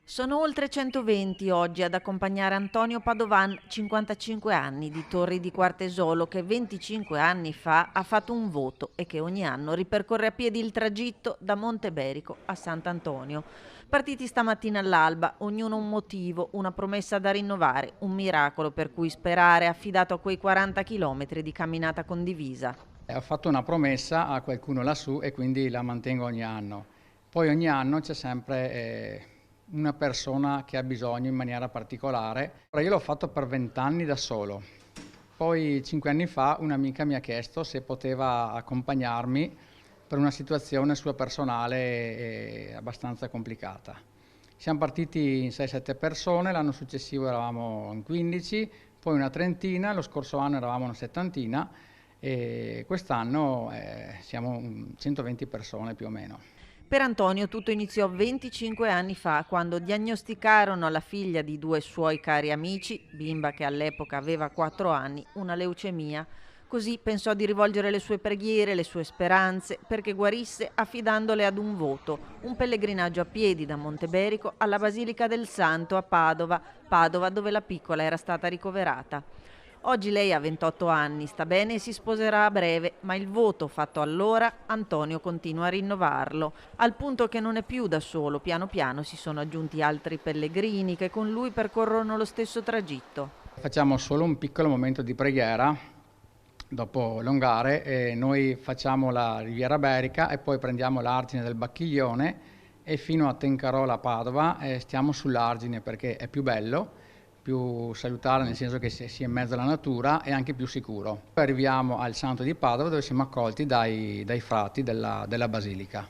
Sono oltre 120 oggi ad accompagnare Antonio Padovan, 55 anni, di Torri di Quartesolo, che 25 anni fa ha fatto un voto e che ogni anno ripercorre a piedi il tragitto da Monteberico a Sant'Antonio. Partiti stamattina all'alba, ognuno un motivo, una promessa da rinnovare, un miracolo per cui sperare, affidato a quei 40 chilometri di camminata condivisa. Ho fatto una promessa a qualcuno lassù e quindi la mantengo ogni anno. Poi ogni anno c'è sempre una persona che ha bisogno in maniera particolare. Io l'ho fatto per 20 anni da solo. Poi 5 anni fa un'amica mi ha chiesto se poteva accompagnarmi per una situazione sua personale abbastanza complicata. Siamo partiti in 6-7 persone, l'anno successivo eravamo in 15, poi una trentina, lo scorso anno eravamo una settantina e quest'anno siamo 120 persone più o meno. Per Antonio tutto iniziò 25 anni fa, quando diagnosticarono alla figlia di due suoi cari amici, bimba che all'epoca aveva 4 anni, una leucemia. Così pensò di rivolgere le sue preghiere, le sue speranze, perché guarisse affidandole ad un voto, un pellegrinaggio a piedi da Monteberico alla Basilica del Santo a Padova dove la piccola era stata ricoverata. Oggi lei ha 28 anni, sta bene e si sposerà a breve, ma il voto fatto allora Antonio continua a rinnovarlo, al punto che non è più da solo, piano piano si sono aggiunti altri pellegrini che con lui percorrono lo stesso tragitto. Facciamo solo un piccolo momento di preghiera dopo l'Ongare e noi facciamo la Riviera Berica e poi prendiamo l'argine del Bacchiglione e fino a Tencarola Padova stiamo sull'argine perché è più bello, più salutare nel senso che si è in mezzo alla natura e anche più sicuro. Poi arriviamo al Santo di Padova dove siamo accolti dai frati della Basilica.